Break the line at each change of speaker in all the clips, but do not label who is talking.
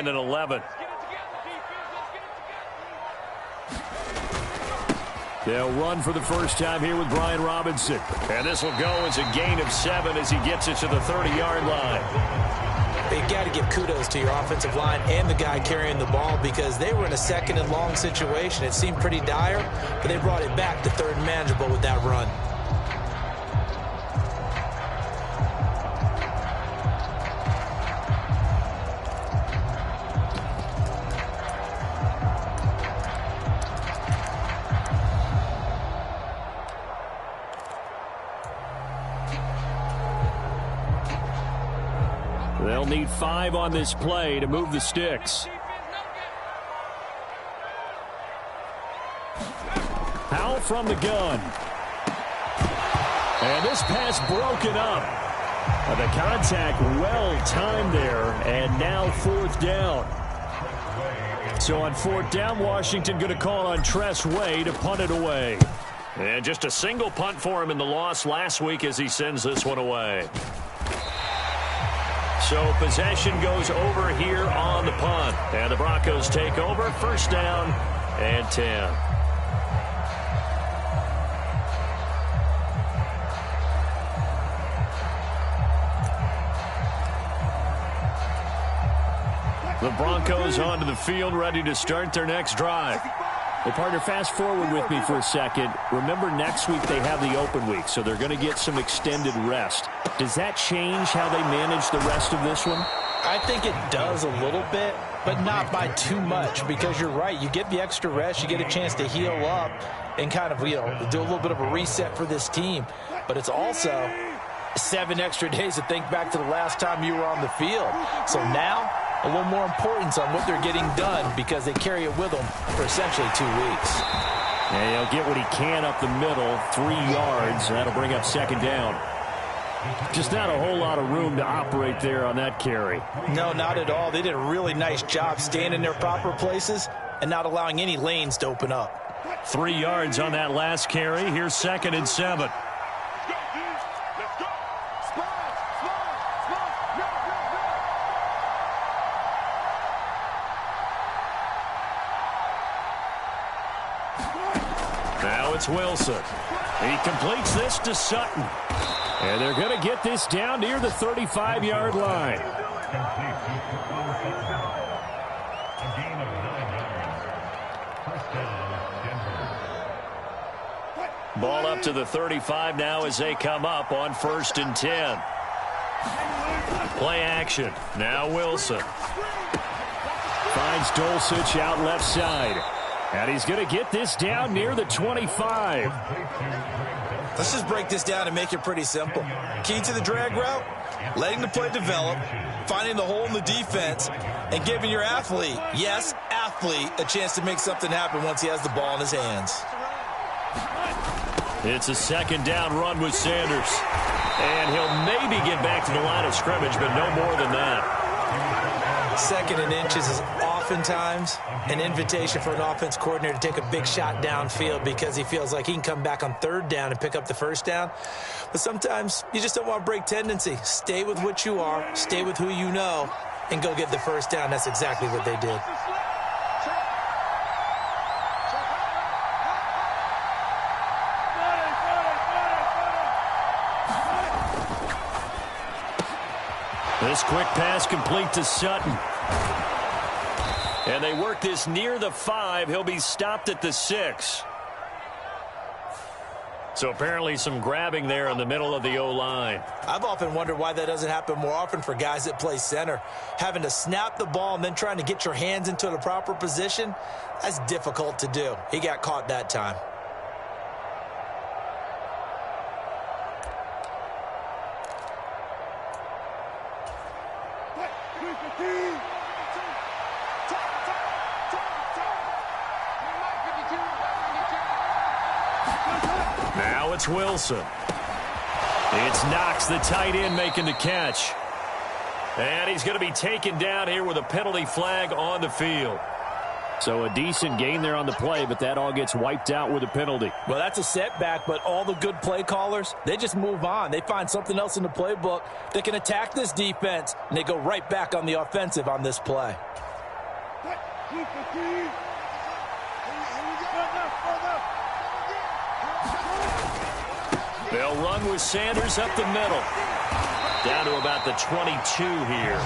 and 11. They'll run for the first time here with Brian Robinson. And this will go as a gain of 7 as he gets it to the 30-yard line.
You've got to give kudos to your offensive line and the guy carrying the ball because they were in a second and long situation. It seemed pretty dire, but they brought it back to third and manageable with that run.
They'll need 5 on this play to move the sticks. Powell from the gun. And this pass broken up. The contact well timed there, and now 4th down. So on 4th down, Washington going to call on Tress Way to punt it away. And just a single punt for him in the loss last week as he sends this one away. So possession goes over here on the punt. And the Broncos take over. 1st down and 10. The Broncos onto the field, ready to start their next drive. Well, partner, fast forward with me for a second. Remember, next week they have the open week, so they're going to get some extended rest. Does that change how they manage the rest of this one?
I think it does a little bit, but not by too much, because you're right. You get the extra rest, you get a chance to heal up and kind of, do a little bit of a reset for this team. But it's also 7 extra days to think back to the last time you were on the field. So now, a little more importance on what they're getting done because they carry it with them for essentially 2 weeks.
And he'll get what he can up the middle, 3 yards. That'll bring up 2nd down. Just not a whole lot of room to operate there on that carry.
No, not at all. They did a really nice job staying in their proper places and not allowing any lanes to open up.
3 yards on that last carry. Here's 2nd and 7. Now it's Wilson. He completes this to Sutton. And they're going to get this down near the 35-yard line. Ball up to the 35 now as they come up on 1st and 10. Play action. Now Wilson. Finds Dulcich out left side. And he's going to get this down near the 25.
Let's just break this down and make it pretty simple. Key to the drag route, letting the play develop, finding the hole in the defense, and giving your athlete, yes, athlete, a chance to make something happen once he has the ball in his hands.
It's a 2nd down run with Sanders. And he'll maybe get back to the line of scrimmage, but no more than that.
2nd and inches is oftentimes an invitation for an offense coordinator to take a big shot downfield because he feels like he can come back on 3rd down and pick up the 1st down. But sometimes you just don't want to break tendency. Stay with what you are, stay with who you know, and go get the 1st down. That's exactly what they did. This quick pass complete to Sutton. And they work this near the 5. He'll be stopped at the 6. So apparently some grabbing there in the middle of the O-line. I've often wondered why that doesn't happen more often for guys that play center. Having to snap the ball and then trying to get your hands into the proper position, that's difficult to do. He got caught that time. Now it's Wilson. It's Knox, the tight end, making the catch. And he's going to be taken down here with a penalty flag on the field. So a decent gain there on the play, but that all gets wiped out with a penalty. Well, that's a setback, but all the good play callers, they just move on. They find something else in the playbook that can attack this defense, and they go right back on the offensive on this play.
They'll run with Sanders up the middle. Down to about the 22 here.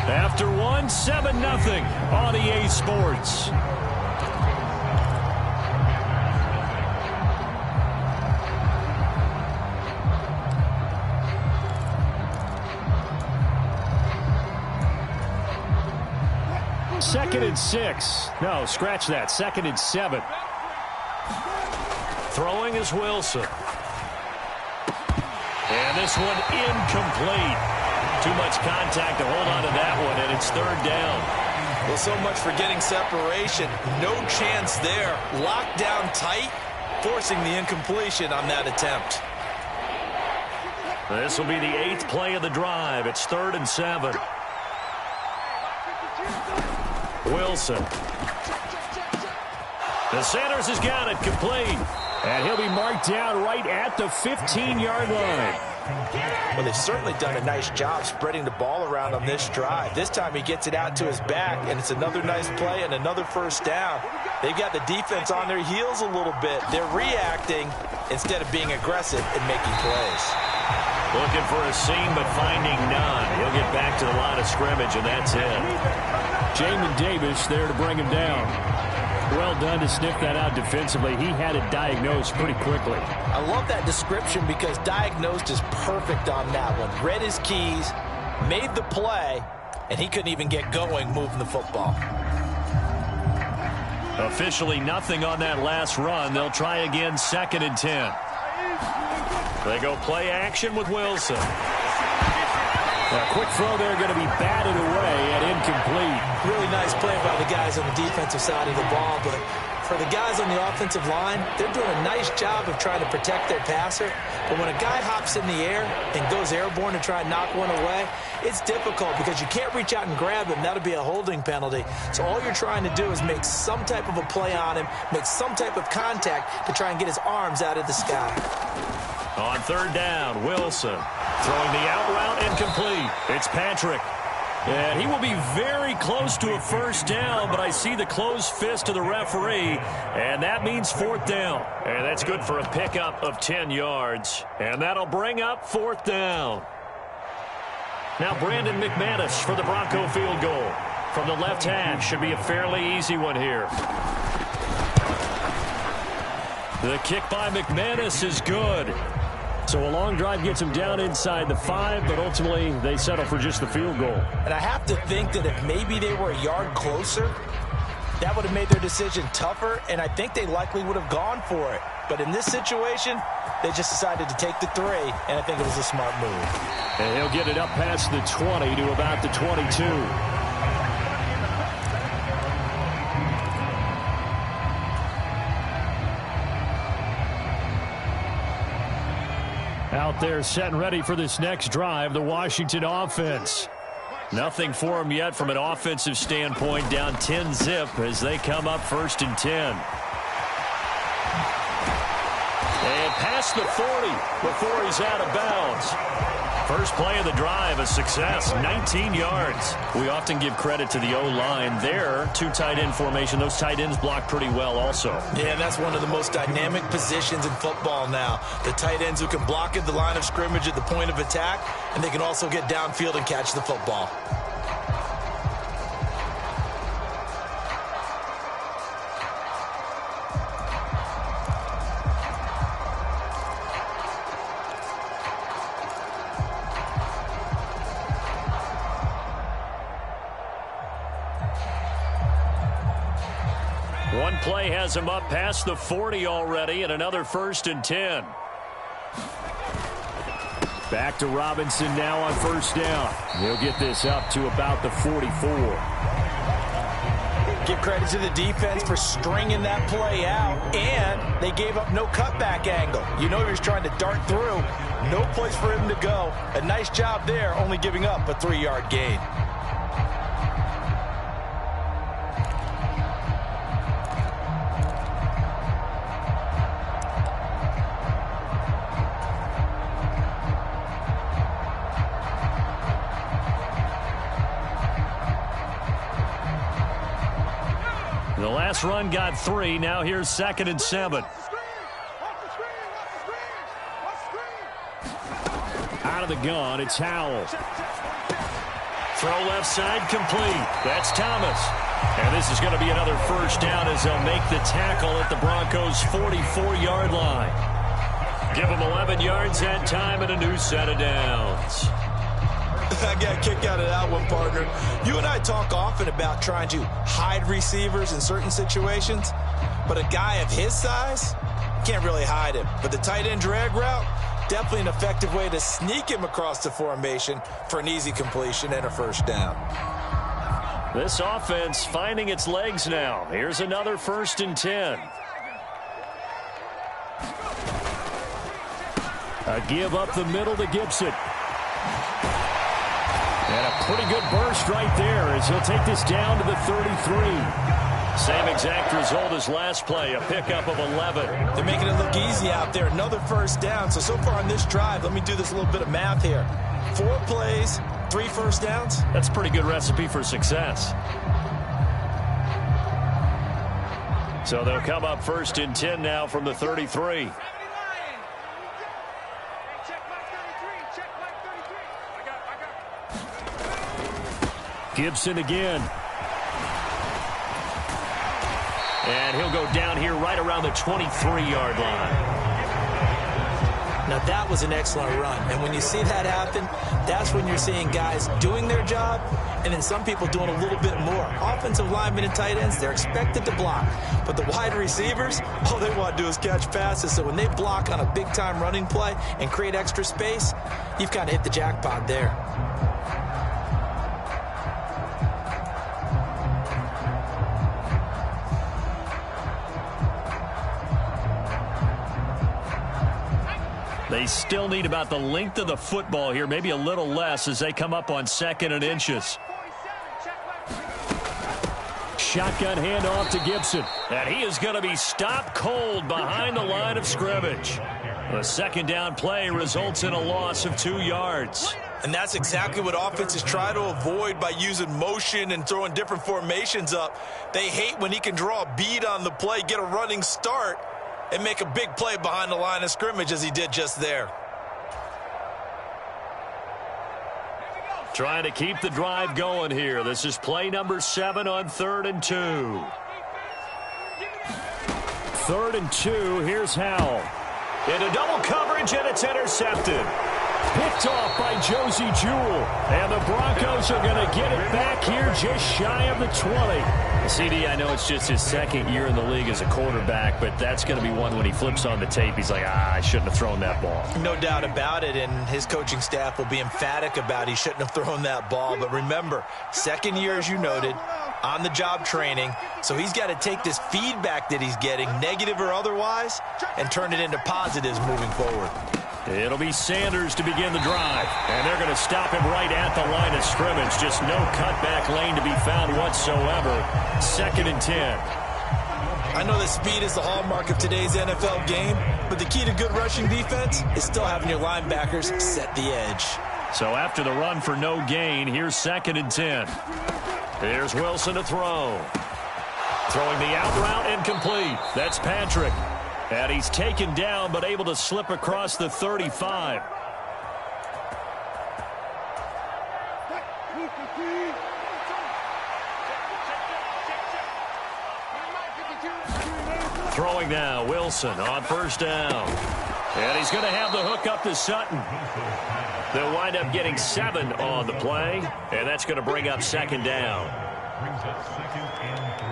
After one, 7-0 on EA Sports. Second and 6. No, scratch that. Second and 7. Throwing is Wilson. And this one incomplete. Too much contact to hold on to that one, and it's third down.
Well, so much for getting separation. No chance there. Locked down tight, forcing the incompletion on that attempt.
This will be the 8th play of the drive. It's 3rd and 7. Wilson. The Sanders has got it complete. And he'll be marked down right at the 15-yard line.
Well, they've certainly done a nice job spreading the ball around on this drive. This time he gets it out to his back, and it's another nice play and another first down. They've got the defense on their heels a little bit. They're reacting instead of being aggressive and making plays.
Looking for a seam, but finding none. He'll get back to the line of scrimmage, and that's it. Jamin Davis there to bring him down. Well done to sniff that out defensively. He had it diagnosed pretty quickly.
I love that description because diagnosed is perfect on that one. Read his keys, made the play, and he couldn't even get going moving the football.
Officially nothing on that last run. They'll try again, 2nd and 10. They go play action with Wilson. A quick throw there going to be batted away and incomplete.
Really nice play by the guys on the defensive side of the ball, but for the guys on the offensive line, they're doing a nice job of trying to protect their passer. But when a guy hops in the air and goes airborne to try and knock one away, it's difficult because you can't reach out and grab him. That'll be a holding penalty. So all you're trying to do is make some type of a play on him, make some type of contact to try and get his arms out of the sky.
On 3rd down, Wilson throwing the out route incomplete. It's Patrick. And he will be very close to a first down, but I see the closed fist of the referee, and that means 4th down. And that's good for a pickup of 10 yards. And that'll bring up 4th down. Now Brandon McManus for the Bronco field goal. From the left hash, should be a fairly easy one here. The kick by McManus is good. So a long drive gets him down inside the 5, but ultimately they settle for just the field goal.
And I have to think that if maybe they were a yard closer, that would have made their decision tougher, and I think they likely would have gone for it. But in this situation, they just decided to take the 3, and I think it was a smart move.
And he'll get it up past the 20 to about the 22. Out there set and ready for this next drive, the Washington offense. Nothing for them yet from an offensive standpoint, down 10-zip as they come up 1st and 10. And past the 40 before he's out of bounds. First play of the drive, a success, 19 yards. We often give credit to the O-line. There, 2 tight end formation. Those tight ends block pretty well also.
Yeah, that's one of the most dynamic positions in football now. The tight ends who can block at the line of scrimmage at the point of attack, and they can also get downfield and catch the football.
One play has him up past the 40 already, and another 1st and 10. Back to Robinson now on 1st down. He'll get this up to about the 44.
Give credit to the defense for stringing that play out, and they gave up no cutback angle. You know he was trying to dart through. No place for him to go. A nice job there, only giving up a 3-yard gain.
The last run got 3. Now here's 2nd and 7. Out of the gun, it's Howell. Throw left side complete. That's Thomas. And this is going to be another first down as they'll make the tackle at the Broncos' 44-yard line. Give them 11 yards that time and a new set of downs.
I got a kick out of that one, partner. You and I talk often about trying to hide receivers in certain situations, but a guy of his size can't really hide him. But the tight end drag route, definitely an effective way to sneak him across the formation for an easy completion and a first down.
This offense finding its legs now. Here's another 1st and 10. A give up the middle to Gibson. And a pretty good burst right there as he'll take this down to the 33. Same exact result as last play, a pickup of 11.
They're making it look easy out there. Another first down. So far on this drive, let me do this little bit of math here. 4 plays, 3 first downs.
That's a pretty good recipe for success. So they'll come up 1st and 10 now from the 33. Gibson again. And he'll go down here right around the 23-yard line.
Now that was an excellent run. And when you see that happen, that's when you're seeing guys doing their job and then some people doing a little bit more. Offensive linemen and tight ends, they're expected to block. But the wide receivers, all they want to do is catch passes. So when they block on a big-time running play and create extra space, you've kind of hit the jackpot there.
They still need about the length of the football here, maybe a little less as they come up on 2nd and inches. Shotgun handoff to Gibson. And he is going to be stopped cold behind the line of scrimmage. The 2nd down play results in a loss of 2 yards.
And that's exactly what offenses try to avoid by using motion and throwing different formations up. They hate when he can draw a bead on the play, get a running start, and make a big play behind the line of scrimmage as he did just there.
Trying to keep the drive going here. This is play number 7 on 3rd and 2. 3rd and 2, here's Howell. Into double coverage, and it's intercepted. Picked off by Josie Jewell. And the Broncos are going to get it back here just shy of the 20. CD, I know it's just his 2nd year in the league as a quarterback, but that's going to be one when he flips on the tape. He's like, I shouldn't have thrown that ball.
No doubt about it, and his coaching staff will be emphatic about he shouldn't have thrown that ball. But remember, 2nd year, as you noted, on-the-job training. So he's got to take this feedback that he's getting, negative or otherwise, and turn it into positives moving forward.
It'll be Sanders to begin the drive. And they're going to stop him right at the line of scrimmage. Just no cutback lane to be found whatsoever. 2nd and 10.
I know that speed is the hallmark of today's NFL game, but the key to good rushing defense is still having your linebackers set the edge.
So after the run for no gain, here's 2nd and 10. Here's Wilson to throw. Throwing the out route incomplete. That's Patrick. And he's taken down, but able to slip across the 35. Throwing now, Wilson on 1st down. And he's going to have the hook up to Sutton. They'll wind up getting 7 on the play, and that's going to bring up 2nd down. Brings up 2nd and 3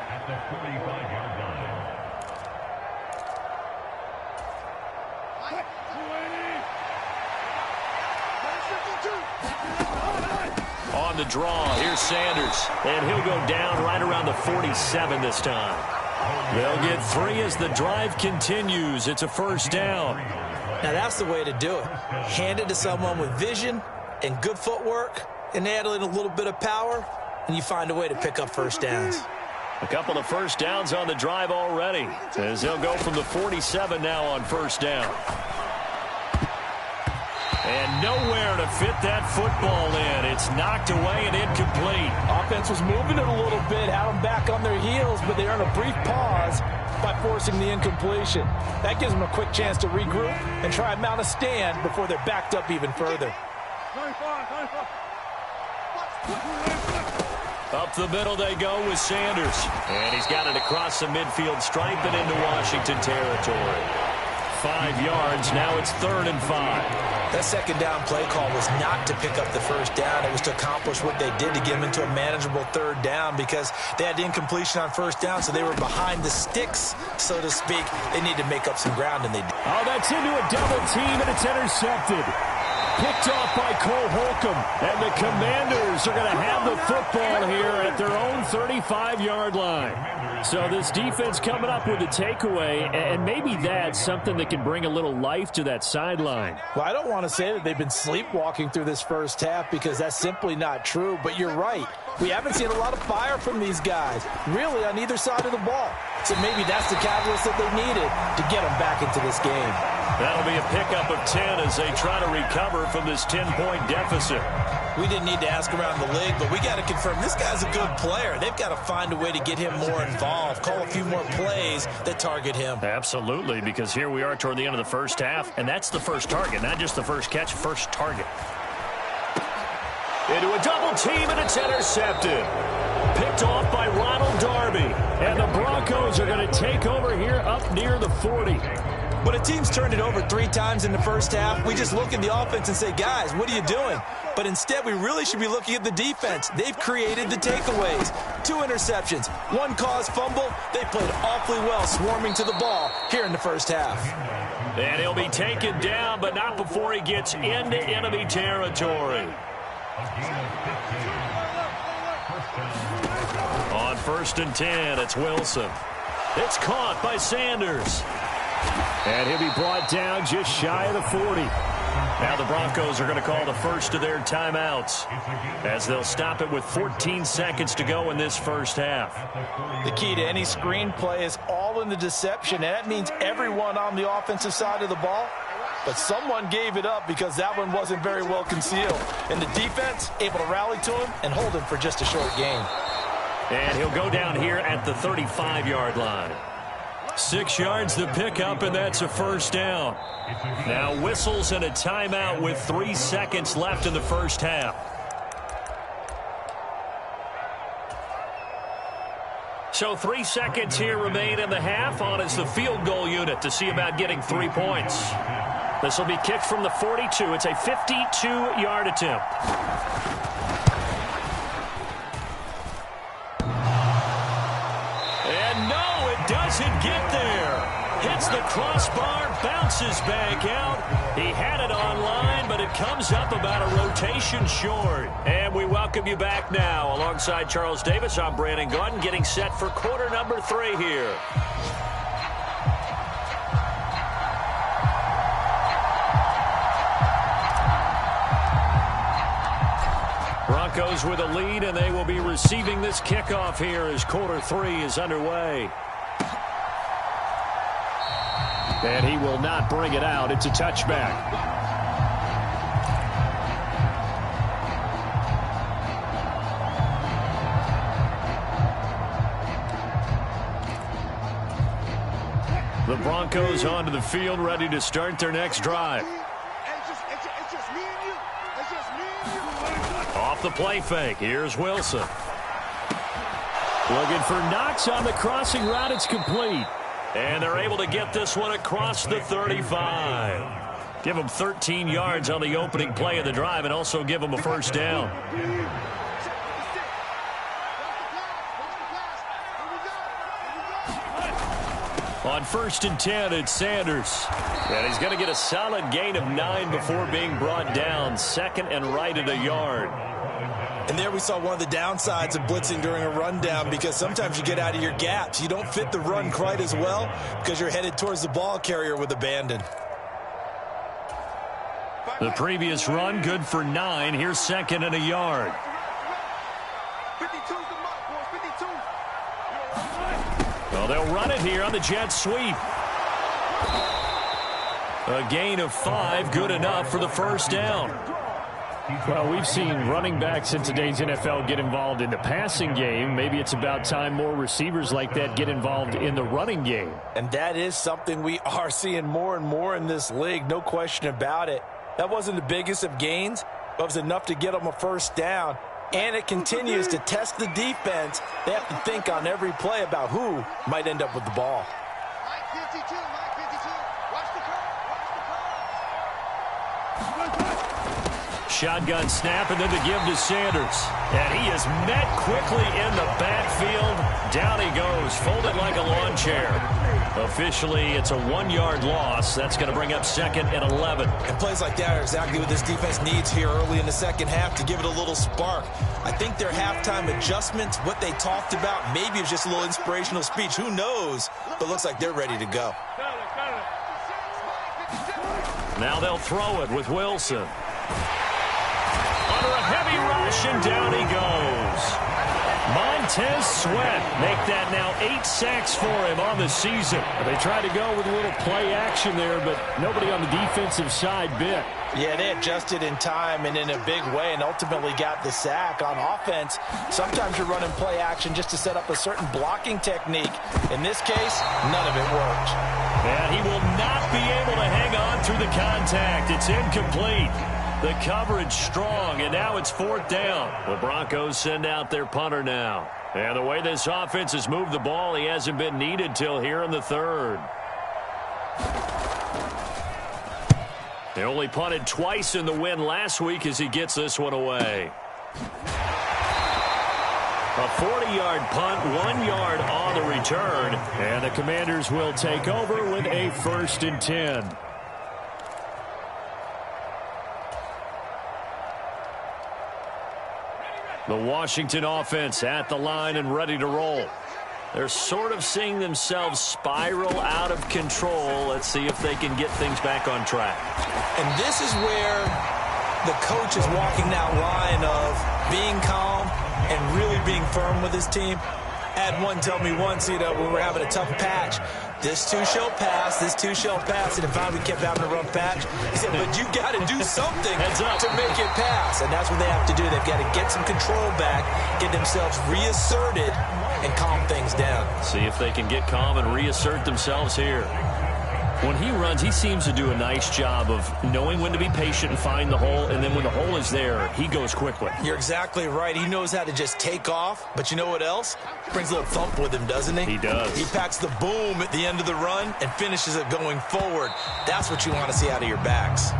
at the 45-yard line. On the draw, here's Sanders, and he'll go down right around the 47 this time. They'll get 3 as the drive continues. It's a 1st down.
Now, that's the way to do it. Hand it to someone with vision and good footwork and add in a little bit of power, and you find a way to pick up first downs.
A couple of first downs on the drive already, as they'll go from the 47 now on first down. And nowhere to fit that football in. It's knocked away and incomplete.
Offense was moving it a little bit, had them back on their heels, but they earned a brief pause by forcing the incompletion. That gives them a quick chance to regroup and try and mount a stand before they're backed up even further.
Up the middle they go with Sanders. And he's got it across the midfield stripe and into Washington territory. 5 yards, now it's 3rd and 5.
That second down play call was not to pick up the first down. It was to accomplish what they did to get them into a manageable 3rd down because they had the incompletion on first down, so they were behind the sticks, so to speak. They need to make up some ground, and they did.
Oh, that's into a double team, and it's intercepted. Picked off by Cole Holcomb. And the Commanders are going to have the football here at their own 35-yard line. So this defense coming up with a takeaway, and maybe that's something that can bring a little life to that sideline.
Well, I don't want to say that they've been sleepwalking through this first half because that's simply not true, but you're right. We haven't seen a lot of fire from these guys, really, on either side of the ball. So maybe that's the catalyst that they needed to get them back into this game.
That'll be a pickup of 10 as they try to recover from this 10-point deficit.
We didn't need to ask around the league, but we got to confirm this guy's a good player. They've got to find a way to get him more involved, call a few more plays that target him.
Absolutely, because here we are toward the end of the first half, and that's the first target, not just the first catch, first target. Into a double team, and it's intercepted. Picked off by Ronald Darby. And the Broncos are going to take over here up near the 40.
But a team's turned it over 3 times in the first half. We just look at the offense and say, guys, what are you doing? But instead, we really should be looking at the defense. They've created the takeaways. 2 interceptions, 1 caused fumble. They played awfully well swarming to the ball here in the first half.
And he'll be taken down, but not before he gets into enemy territory. On 1st and 10, it's Wilson. It's caught by Sanders. And he'll be brought down just shy of the 40. Now the Broncos are going to call the first of their timeouts as they'll stop it with 14 seconds to go in this first half.
The key to any screen play is all in the deception, and that means everyone on the offensive side of the ball. But someone gave it up because that one wasn't very well concealed. And the defense able to rally to him and hold him for just a short gain.
And he'll go down here at the 35-yard line. 6 yards the pickup, and that's a first down. Now whistles and a timeout with 3 seconds left in the first half. So 3 seconds here remain in the half. On is the field goal unit to see about getting 3 points. This will be kicked from the 42. It's a 52-yard attempt. And no, it doesn't get there. Hits the crossbar, bounces back out. He had it online, but it comes up about a rotation short. And we welcome you back now. Alongside Charles Davis, I'm Brandon Gaudin, getting set for quarter number 3 here. Broncos with a lead, and they will be receiving this kickoff here as quarter 3 is underway. And he will not bring it out. It's a touchback. The Broncos onto the field, ready to start their next drive. Off the play fake, here's Wilson. Looking for Knox on the crossing route. It's complete. And they're able to get this one across the 35. Give them 13 yards on the opening play of the drive and also give them a first down. On 1st and 10, it's Sanders. And he's going to get a solid gain of 9 before being brought down. 2nd and right at a yard.
And there we saw one of the downsides of blitzing during a rundown, because sometimes you get out of your gaps. You don't fit the run quite as well because you're headed towards the ball carrier with abandon.
The previous run good for 9. Here's 2nd and a yard. Well, they'll run it here on the jet sweep. A gain of 5, good enough for the first down.
Well, we've seen running backs in today's NFL get involved in the passing game. Maybe it's about time more receivers like that get involved in the running game.
And that is something we are seeing more and more in this league, no question about it. That wasn't the biggest of gains, but it was enough to get them a first down. And it continues to test the defense. They have to think on every play about who might end up with the ball.
Shotgun snap, and then the give to Sanders. And he is met quickly in the backfield. Down he goes, folded like a lawn chair. Officially, it's a 1-yard loss. That's going to bring up 2nd and 11.
And plays like that are exactly what this defense needs here early in the second half to give it a little spark. I think their halftime adjustments, what they talked about, maybe it was just a little inspirational speech. Who knows? But it looks like they're ready to go.
Now they'll throw it with Wilson. Under a heavy rush, and down he goes. Montez Sweat make that now 8 sacks for him on the season.
They tried to go with a little play action there, but nobody on the defensive side bit.
Yeah, they adjusted in time and in a big way and ultimately got the sack. On offense, sometimes you're running play action just to set up a certain blocking technique. In this case, none of it worked.
And he will not be able to hang on through the contact. It's incomplete. The coverage strong, and now it's 4th down. The Broncos send out their punter now. And the way this offense has moved the ball, he hasn't been needed till here in the 3rd. They only punted twice in the win last week as he gets this one away. A 40-yard punt, 1 yard on the return.
And the Commanders will take over with a 1st and 10.
The Washington offense at the line and ready to roll. They're sort of seeing themselves spiral out of control. Let's see if they can get things back on track.
And this is where the coach is walking that line of being calm and really being firm with his team. I had one tell me once, when we were having a tough patch, this too shall pass, this too shall pass. And if we kept having a rough patch, he said, but you got to do something to make it pass. And that's what they have to do. They've got to get some control back, get themselves reasserted, and calm things down.
See if they can get calm and reassert themselves here. When he runs, he seems to do a nice job of knowing when to be patient and find the hole, and then when the hole is there, he goes quickly.
You're exactly right. He knows how to just take off, but you know what else? Brings a little thump with him, doesn't he?
He does.
He packs the boom at the end of the run and finishes it going forward. That's what you want to see out of your backs.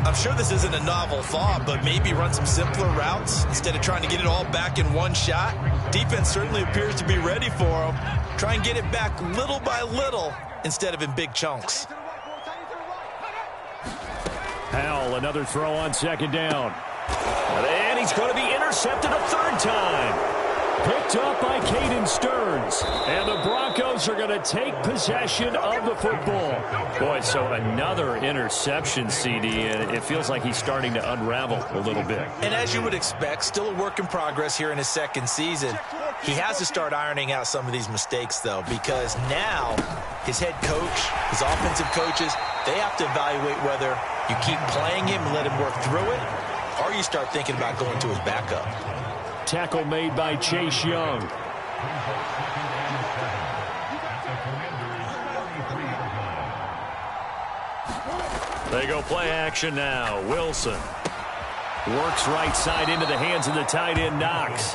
I'm sure this isn't a novel thought, but maybe run some simpler routes instead of trying to get it all back in one shot. Defense certainly appears to be ready for him. Try and get it back little by little instead of in big chunks.
Howell, another throw on 2nd down.
And he's going to be intercepted a 3rd time.
Picked up by Caden Stearns. And the Broncos are going to take possession of the football.
Boy, so another interception, CD, and it feels like he's starting to unravel a little bit.
And as you would expect, still a work in progress here in his 2nd season. He has to start ironing out some of these mistakes, though, because now his head coach, his offensive coaches, they have to evaluate whether you keep playing him and let him work through it, or you start thinking about going to his backup.
Tackle made by Chase Young.
They go play action now. Wilson works right side into the hands of the tight end Knox.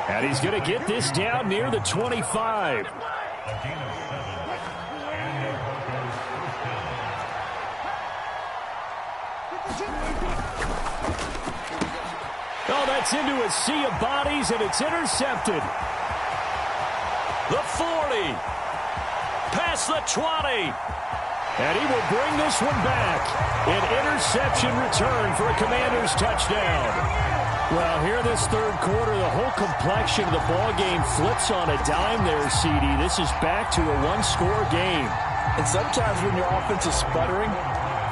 And he's going to get this down near the 25. Oh, that's into a sea of bodies, and it's intercepted.
The 40. Past the 20.
And he will bring this one back. An interception return for a Commanders touchdown. Well, here this 3rd quarter, the whole complexion of the ball game flips on a dime there, CD. This is back to a 1-score game.
And sometimes when your offense is sputtering,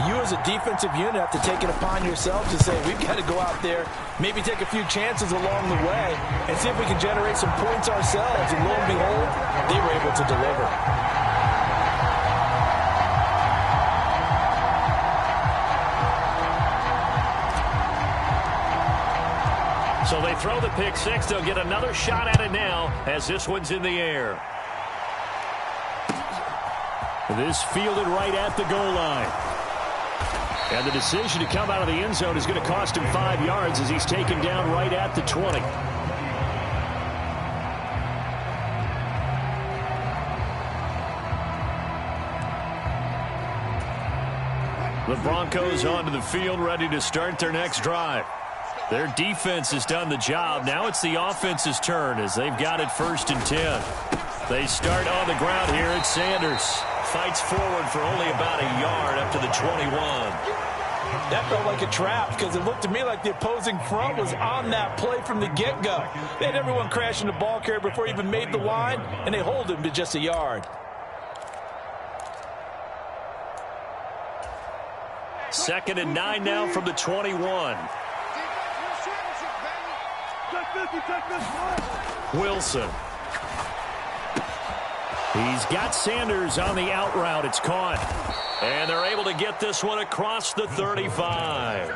You as a defensive unit have to take it upon yourselves to say, we've got to go out there, maybe take a few chances along the way, and see if we can generate some points ourselves. And lo and behold, they were able to deliver.
So they throw the pick six. They'll get another shot at it now as this one's in the air. This fielded right at the goal line. And the decision to come out of the end zone is going to cost him 5 yards as he's taken down right at the 20. The Broncos onto the field, ready to start their next drive. Their defense has done the job. Now it's the offense's turn as they've got it 1st and 10. They start on the ground here at Sanders. Fights forward for only about a yard up to the 21.
That felt like a trap because it looked to me like the opposing front was on that play from the get-go. They had everyone crashing the ball carrier before he even made the line, and they hold him to just a yard.
2nd and 9 now from the 21. Wilson. He's got Sanders on the out route. It's caught. And they're able to get this one across the 35.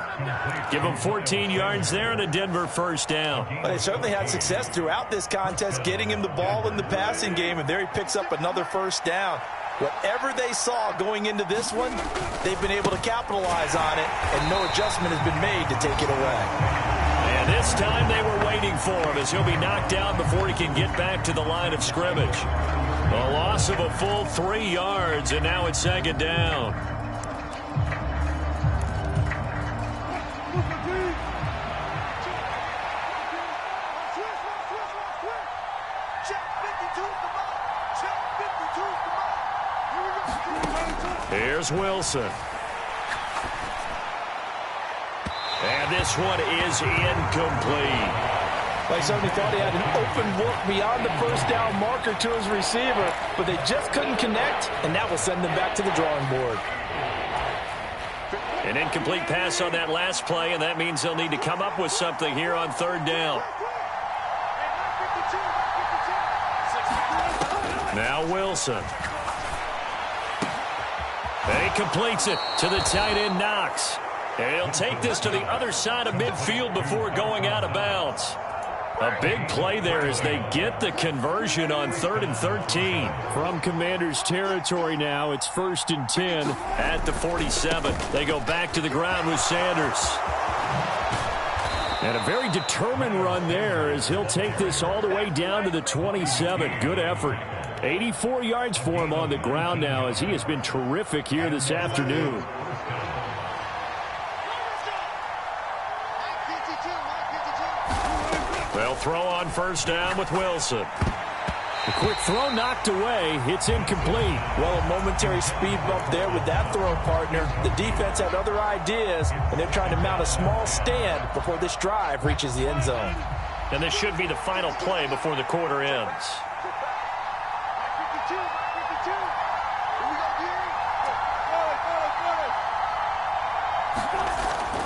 Give them 14 yards there and a Denver 1st down.
Well, they certainly had success throughout this contest getting him the ball in the passing game, and there he picks up another 1st down. Whatever they saw going into this one, they've been able to capitalize on it, and no adjustment has been made to take it away.
And this time they were waiting for him as he'll be knocked down before he can get back to the line of scrimmage. A loss of a full 3 yards, and now it's 2nd down. Here's Wilson. And this one is incomplete.
They certainly thought he had an open look beyond the 1st down marker to his receiver, but they just couldn't connect, and that will send them back to the drawing board.
An incomplete pass on that last play, and that means they'll need to come up with something here on 3rd down. Now Wilson. He completes it to the tight end, Knox. And he'll take this to the other side of midfield before going out of bounds. A big play there as they get the conversion on 3rd and 13. From Commanders territory now, it's 1st and 10 at the 47. They go back to the ground with Sanders. And a very determined run there as he'll take this all the way down to the 27. Good effort. 84 yards for him on the ground now as he has been terrific here this afternoon. They'll throw on 1st down with Wilson. A quick throw knocked away. It's incomplete.
Well, a momentary speed bump there with that throw partner. The defense had other ideas, and they're trying to mount a small stand before this drive reaches the end zone.
And this should be the final play before the quarter ends.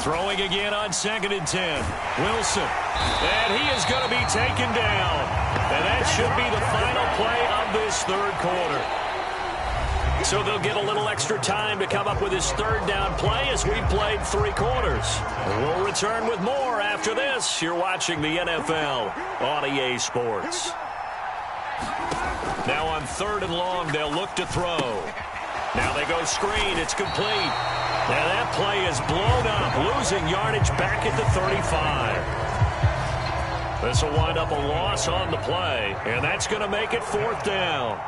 Throwing again on 2nd and 10. Wilson. And he is going to be taken down. And that should be the final play of this 3rd quarter. So they'll get a little extra time to come up with his 3rd down play as we played 3 quarters. We'll return with more after this. You're watching the NFL on EA Sports. Now on 3rd and long, they'll look to throw. Now they go screen. It's complete. Now that play is blown up, losing yardage back at the 35. This will wind up a loss on the play, and that's going to make it 4th down.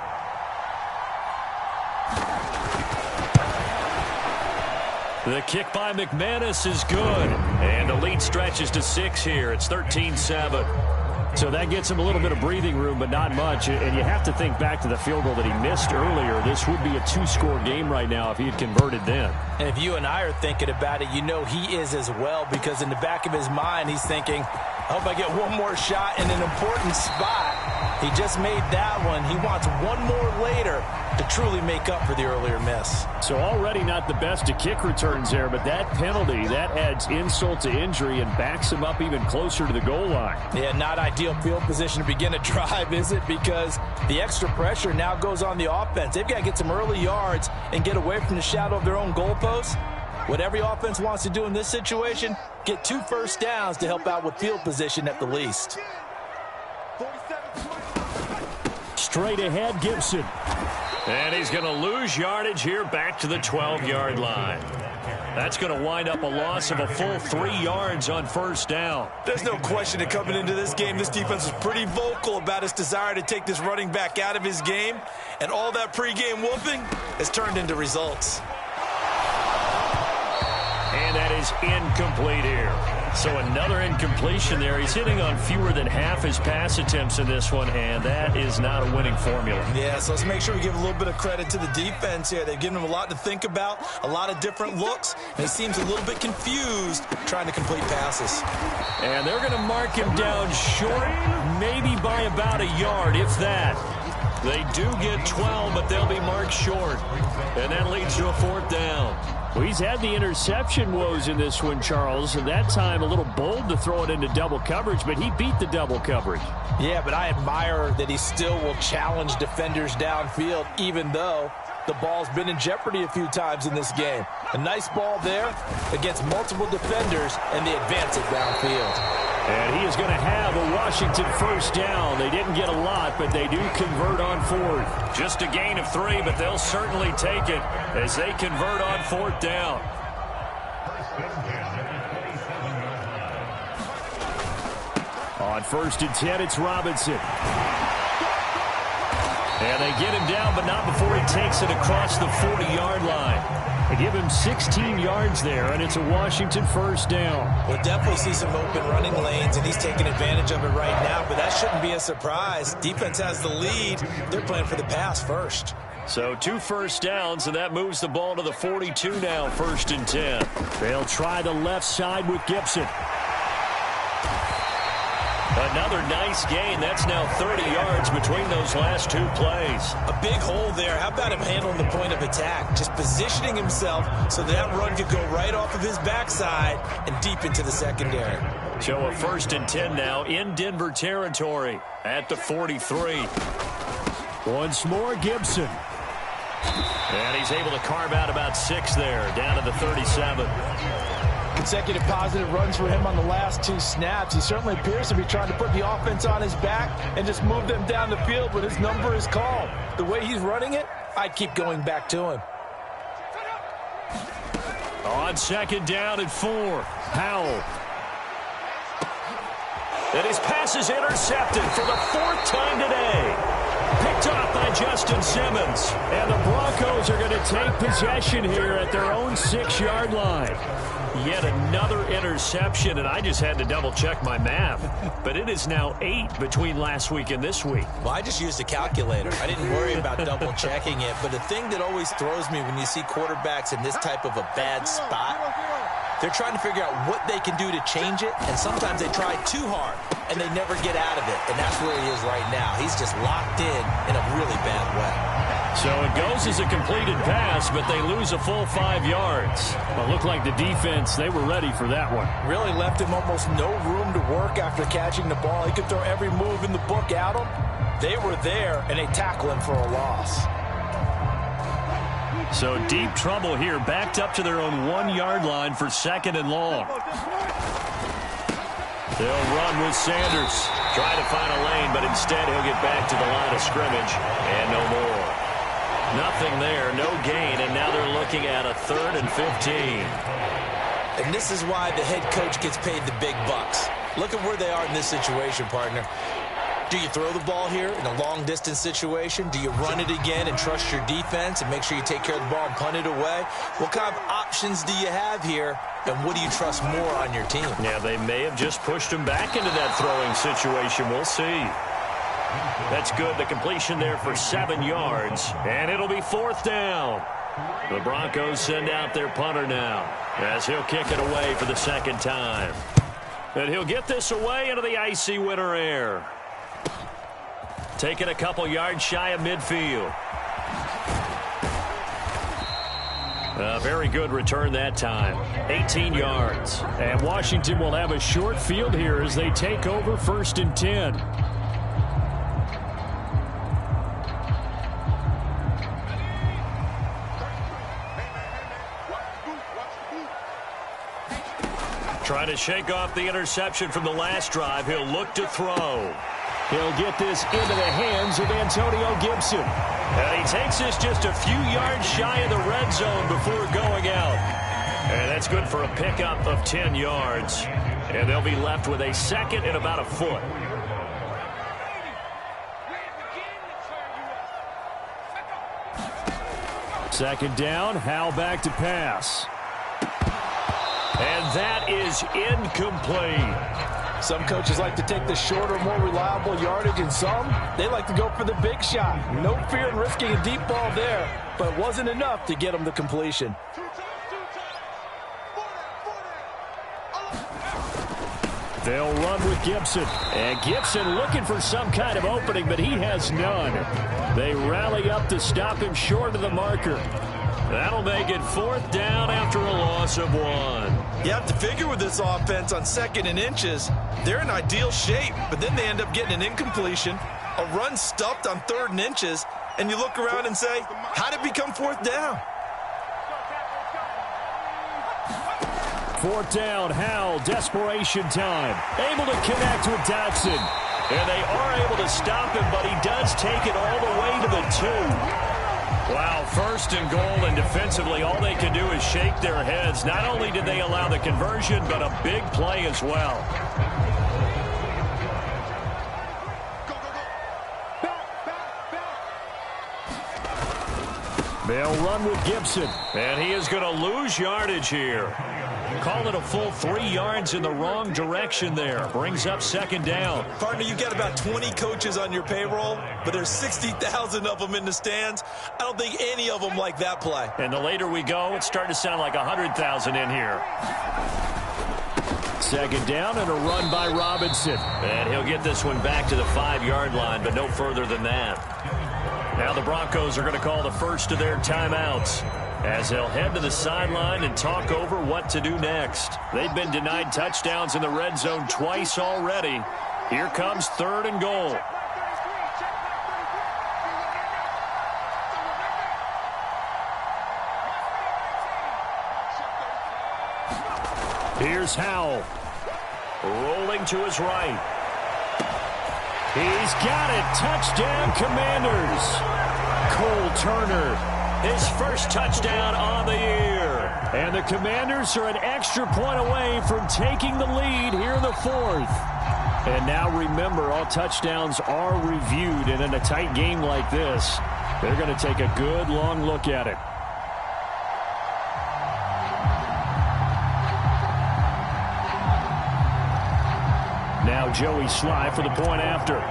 The kick by McManus is good, and the lead stretches to 6 here. It's 13-7. So that gets him a little bit of breathing room, but not much. And you have to think back to the field goal that he missed earlier. This would be a 2-score game right now if he had converted then.
And if you and I are thinking about it, you know he is as well, because in the back of his mind, he's thinking, I hope I get one more shot in an important spot. He just made that one. He wants one more later to truly make up for the earlier miss.
So already not the best of kick returns there, but that penalty, that adds insult to injury and backs him up even closer to the goal line.
Yeah, not ideal field position to begin a drive, is it? Because the extra pressure now goes on the offense. They've got to get some early yards and get away from the shadow of their own goalposts. What every offense wants to do in this situation, get 2 first downs to help out with field position at the least.
Straight ahead, Gibson.
And he's going to lose yardage here back to the 12-yard line. That's going to wind up a loss of a full 3 yards on first down.
There's no question that coming into this game, this defense was pretty vocal about its desire to take this running back out of his game. And all that pregame whooping has turned into results.
And that is incomplete here. So another incompletion there. He's hitting on fewer than half his pass attempts in this one, and that is not a winning formula.
Yeah, so let's make sure we give a little bit of credit to the defense here. They've given him a lot to think about, a lot of different looks, and he seems a little bit confused trying to complete passes.
And they're going to mark him down short, maybe by about a yard, if that. They do get 12, but they'll be marked short. And that leads to a 4th down.
Well, he's had the interception woes in this one, Charles, and that time a little bold to throw it into double coverage, but he beat the double coverage.
Yeah, but I admire that he still will challenge defenders downfield, even though the ball's been in jeopardy a few times in this game. A nice ball there against multiple defenders, and they advance it downfield.
And he is going to have a Washington first down. They didn't get a lot, but they do convert on 4th.
Just a gain of 3, but they'll certainly take it as they convert on 4th down.
On 1st and 10, it's Robinson.
And they get him down, but not before he takes it across the 40-yard line.
They give him 16 yards there, and it's a Washington first down.
We'll definitely see some open running lanes, and he's taking advantage of it right now, but that shouldn't be a surprise. Defense has the lead. They're playing for the pass first.
So 2 first downs, and that moves the ball to the 42 now, 1st and 10.
They'll try the left side with Gibson.
Another nice gain. That's now 30 yards between those last 2 plays.
A big hole there. How about him handling the point of attack? Just positioning himself so that run could go right off of his backside and deep into the secondary.
So a 1st and 10 now in Denver territory at the 43.
Once more, Gibson.
And he's able to carve out about 6 there, down to the 37.
Consecutive positive runs for him on the last 2 snaps. He certainly appears to be trying to put the offense on his back and just move them down the field when his number is called. The way he's running it, I'd keep going back to him.
On 2nd down and 4, Howell. And his pass is intercepted for the 4th time today. Picked off by Justin Simmons.
And the Broncos are going to take possession here at their own 6-yard line.
Yet another interception, and I just had to double-check my math. But it is now 8 between last week and this week.
Well, I just used a calculator. I didn't worry about double-checking it. But the thing that always throws me when you see quarterbacks in this type of a bad spot, they're trying to figure out what they can do to change it, and sometimes they try too hard, and they never get out of it. And that's where he is right now. He's just locked in a really bad way.
So it goes as a completed pass, but they lose a full 5 yards.
Well, looked like the defense, they were ready for that one.
Really left him almost no room to work after catching the ball. He could throw every move in the book at him. They were there, and they tackle him for a loss.
So deep trouble here, backed up to their own 1-yard line for 2nd and long. They'll run with Sanders. Try to find a lane, but instead he'll get back to the line of scrimmage, and no more. Nothing there, no gain, and now they're looking at a 3rd and 15.
And this is why the head coach gets paid the big bucks. Look at where they are in this situation, partner. Do you throw the ball here in a long-distance situation? Do you run it again and trust your defense and make sure you take care of the ball and punt it away? What kind of options do you have here, and what do you trust more on your team?
Yeah, they may have just pushed him back into that throwing situation. We'll see. That's good. The completion there for 7 yards, and it'll be 4th down. The Broncos send out their punter now as he'll kick it away for the 2nd time. And he'll get this away into the icy winter air. taking a couple yards shy of midfield. A very good return that time. 18 yards.
And Washington will have a short field here as they take over 1st and 10.
Trying to shake off the interception from the last drive. He'll look to throw.
He'll get this into the hands of Antonio Gibson.
And he takes this just a few yards shy of the red zone before going out. And that's good for a pickup of 10 yards. And they'll be left with a second and about a foot.
Second down, Howell back to pass.
And that is incomplete.
Some coaches like to take the shorter, more reliable yardage, and some, they like to go for the big shot. No fear in risking a deep ball there, but it wasn't enough to get them the completion.
They'll run with Gibson. And Gibson looking for some kind of opening, but he has none. They rally up to stop him short of the marker.
That'll make it 4th down after a loss of 1.
You have to figure with this offense on 2nd and inches, they're in ideal shape, but then they end up getting an incompletion, a run stuffed on 3rd and inches, and you look around and say, how did it become 4th down?
4th down, Howell, desperation time. Able to connect with Dotson.
And they are able to stop him, but he does take it all the way to the 2. Wow, 1st and goal, and defensively, all they can do is shake their heads. Not only did they allow the conversion, but a big play as well.
They'll run with Gibson.
And he is going to lose yardage here. Call it a full 3 yards in the wrong direction there. Brings up 2nd down.
Partner, you got about 20 coaches on your payroll, but there's 60,000 of them in the stands. I don't think any of them like that play.
And the later we go, it's starting to sound like 100,000 in here.
2nd down and a run by Robinson.
And he'll get this one back to the 5-yard line, but no further than that. Now the Broncos are going to call the first of their timeouts as they'll head to the sideline and talk over what to do next. They've been denied touchdowns in the red zone twice already. Here comes 3rd and goal.
Here's Howell.
Rolling to his right.
He's got it. Touchdown, Commanders. Cole Turner,
his first touchdown on the year.
And the Commanders are an extra point away from taking the lead here in the 4th. And now remember, all touchdowns are reviewed. And in a tight game like this, they're going to take a good long look at it. Now Joey Sly for the point after.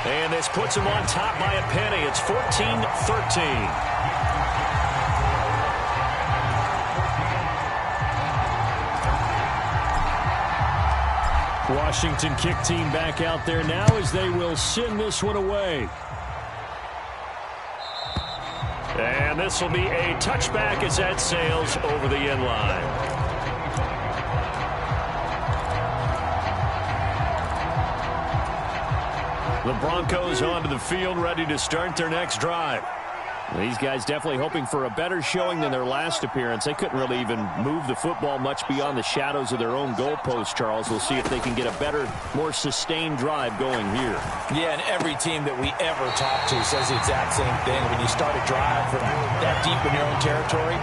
And this puts him on top by a penny. It's 14-13.
Washington kick team back out there now as they will send this one away.
And this will be a touchback as that sails over the end line. The Broncos onto the field, ready to start their next drive.
These guys definitely hoping for a better showing than their last appearance. They couldn't really even move the football much beyond the shadows of their own goalpost, Charles. We'll see if they can get a better, more sustained drive going here.
Yeah, and every team that we ever talk to says the exact same thing. When you start a drive from that deep in your own territory,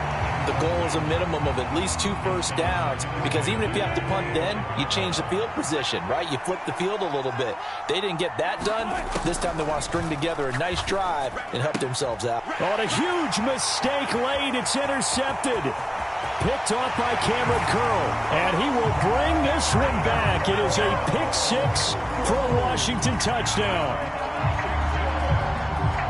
the goal is a minimum of at least 2 first downs, because even if you have to punt then, you change the field position, right? You flip the field a little bit. They didn't get that done. This time they want to string together a nice drive and help themselves out.
Oh, and a huge mistake late. It's intercepted. Picked off by Cameron Curl. And he will bring this one back. It is a pick 6 for a Washington touchdown.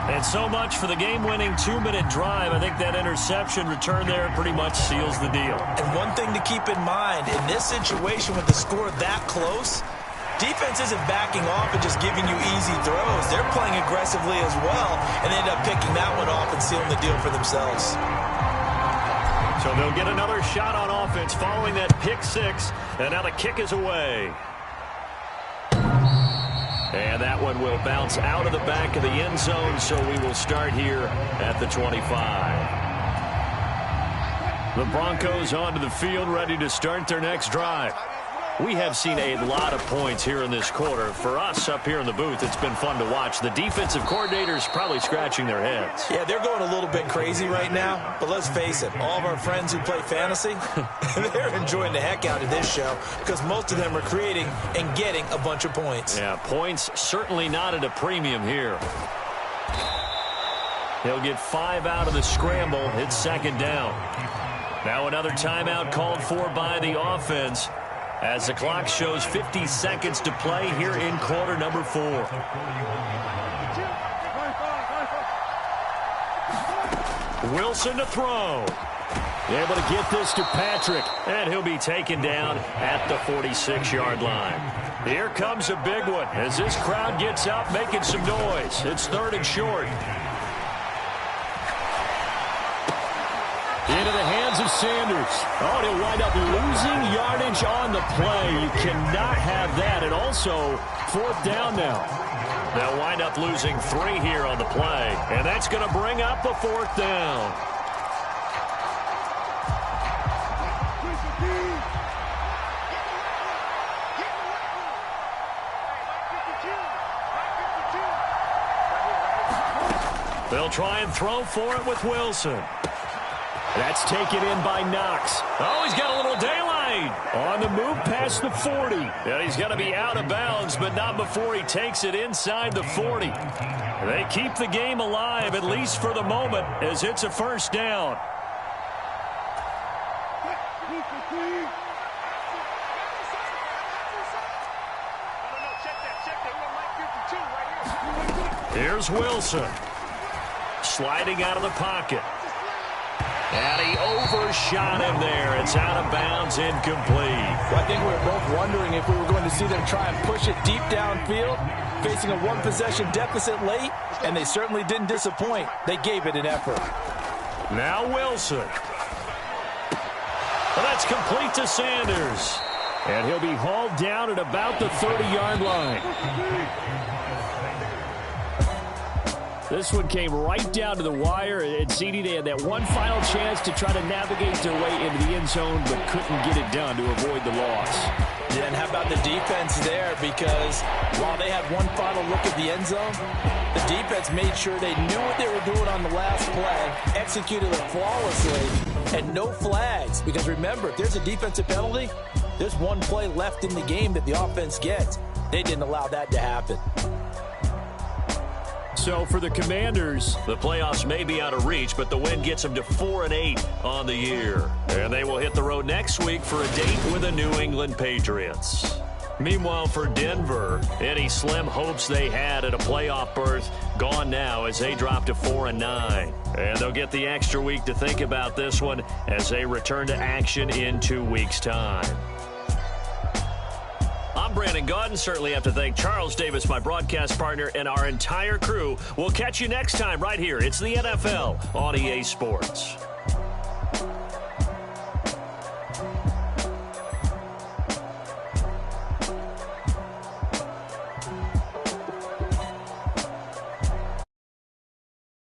And And so much for the game-winning 2-minute drive. I think that interception return there pretty much seals the deal.
And one thing to keep in mind, in this situation with the score that close, defense isn't backing off and just giving you easy throws. They're playing aggressively as well, and they end up picking that one off and sealing the deal for themselves.
So they'll get another shot on offense following that pick six, and now the kick is away. And that one will bounce out of the back of the end zone, so we will start here at the 25. The Broncos onto the field, ready to start their next drive. We have seen a lot of points here in this quarter. For us up here in the booth, it's been fun to watch. The defensive coordinators probably scratching their heads.
Yeah, they're going a little bit crazy right now. But let's face it, all of our friends who play fantasy, they're enjoying the heck out of this show because most of them are creating and getting a bunch of points.
Yeah, points certainly not at a premium here. He'll get 5 out of the scramble. It's second down. Now another timeout called for by the offense, as the clock shows 50 seconds to play here in quarter number 4. Wilson to throw. Able to get this to Patrick, and he'll be taken down at the 46-yard line. Here comes a big one as this crowd gets up making some noise. It's 3rd and short. Into the hands of Sanders. Oh, and he'll wind up losing yardage on the play. You cannot have that. And also, 4th down now. They'll wind up losing 3 here on the play. And that's going to bring up the 4th down. They'll try and throw for it with Wilson. That's taken in by Knox. Oh, he's got a little daylight. On the move past the 40. And he's going to be out of bounds, but not before he takes it inside the 40. They keep the game alive, at least for the moment, as it's a 1st down. Here's Wilson. Sliding out of the pocket. And he overshot him there. It's out of bounds, incomplete.
Well, I think we were both wondering if we were going to see them try and push it deep downfield, facing a 1-possession deficit late, and they certainly didn't disappoint. They gave it an effort.
Now Wilson. Well, that's complete to Sanders. And he'll be hauled down at about the 30-yard line. This one came right down to the wire, and CD, they had that one final chance to try to navigate their way into the end zone, but couldn't get it done to avoid the loss.
Yeah, and how about the defense there? Because while they had one final look at the end zone, the defense made sure they knew what they were doing on the last play, executed it flawlessly, and no flags. Because remember, if there's a defensive penalty, there's one play left in the game that the offense gets. They didn't allow that to happen.
So for the Commanders, the playoffs may be out of reach, but the win gets them to 4-8 on the year. And they will hit the road next week for a date with the New England Patriots. Meanwhile, for Denver, any slim hopes they had at a playoff berth gone now as they drop to 4-9. And they'll get the extra week to think about this one as they return to action in 2 weeks' time. I'm Brandon Gaudin. Certainly have to thank Charles Davis, my broadcast partner, and our entire crew. We'll catch you next time right here. It's the NFL on EA Sports.